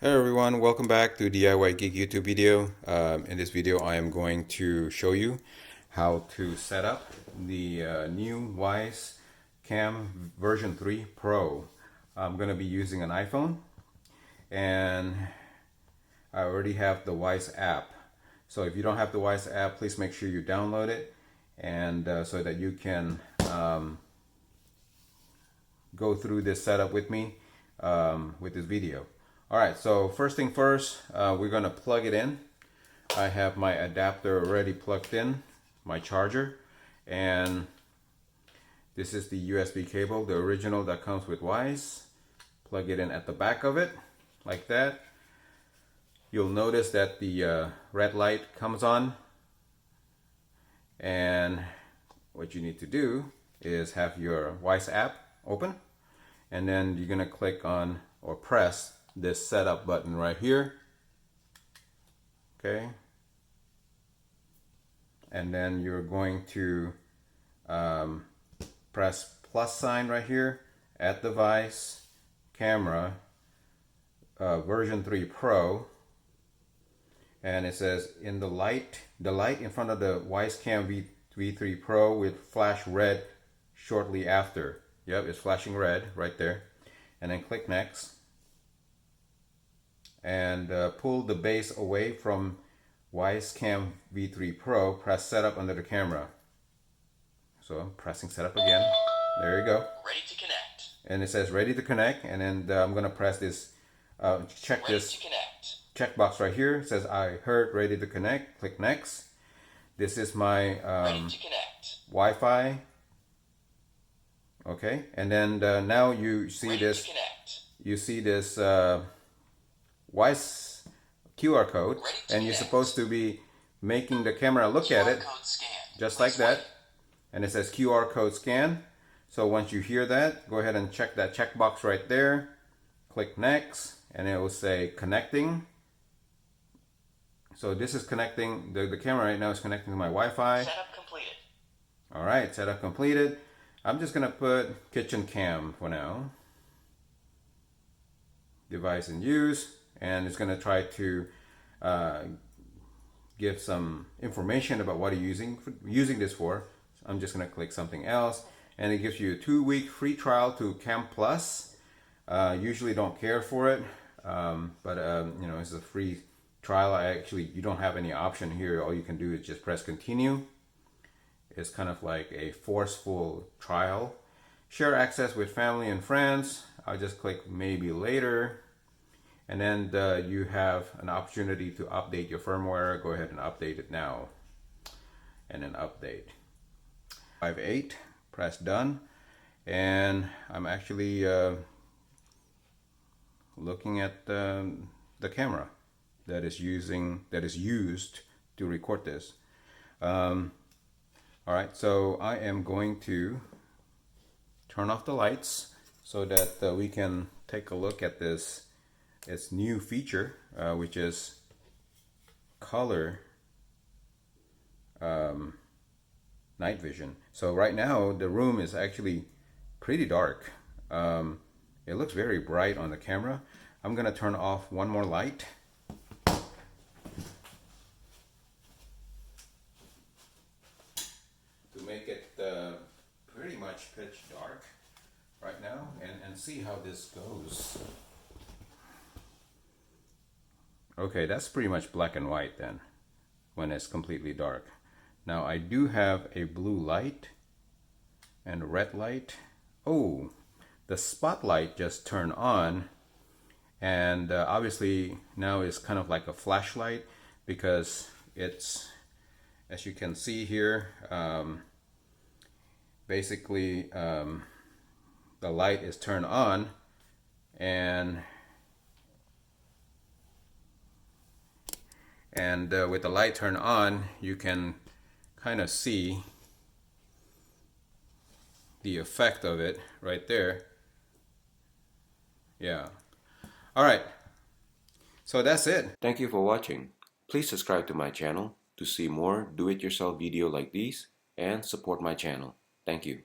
Hey everyone, welcome back to DIY Geek YouTube video. In this video I am going to show you how to set up the new Wyze Cam version 3 Pro. I'm going to be using an iPhone and I already have the Wyze app. So if you don't have the Wyze app, please make sure you download it and so that you can go through this setup with me with this video. Alright, so first thing first, we're going to plug it in. I have my adapter already plugged in, my charger, and this is the USB cable, the original that comes with Wyze. Plug it in at the back of it, like that. You'll notice that the red light comes on, and what you need to do is have your Wyze app open, and then you're going to click on or press this setup button right here, okay, and then you're going to press plus sign right here at the Wyze camera version 3 Pro, and it says in the light in front of the Wyze Cam V3 Pro will flash red shortly after. Yep, it's flashing red right there, and then click next. And pull the base away from Wyze Cam V3 Pro, press setup under the camera. So I'm pressing setup again. There you go. Ready to connect. And it says ready to connect, and then I'm gonna press this, check Ready this to connect. checkbox right here. It says I heard ready to connect. Click next. This is my Ready to connect. Wi-Fi. Okay, and then now you see Ready this. to connect. You see this Wyze QR code, and you're supposed to be making the camera look at it just like that, and it says QR code scan. So once you hear that, go ahead and check that checkbox right there, click next, and it will say connecting. So this is connecting, the camera right now is connecting to my Wi-Fi. Setup completed. Alright, setup completed. I'm just gonna put kitchen cam for now. Device in use, and it's going to try to give some information about what you're using this for. So I'm just going to click something else, and it gives you a 2-week free trial to Cam Plus. Usually don't care for it, but you know, it's a free trial. You don't have any option here. All you can do is just press continue. It's kind of like a forceful trial. Share access with family and friends. I'll just click maybe later. And then you have an opportunity to update your firmware. Go ahead and update it now. And then update. 5.8, press done. And I'm actually looking at the camera that is used to record this. Alright, so I am going to turn off the lights so that we can take a look at this its new feature, which is color night vision. So right now the room is actually pretty dark. It looks very bright on the camera. I'm gonna turn off one more light. To make it pretty much pitch dark right now, and see how this goes. Okay, that's pretty much black and white then, when it's completely dark. Now I do have a blue light and a red light. Oh, the spotlight just turned on, and obviously now it's kind of like a flashlight, because it's, as you can see here, basically the light is turned on, and with the light turned on, you can kind of see the effect of it right there. Yeah. Alright. So that's it. Thank you for watching. Please subscribe to my channel to see more do-it-yourself video like these and support my channel. Thank you.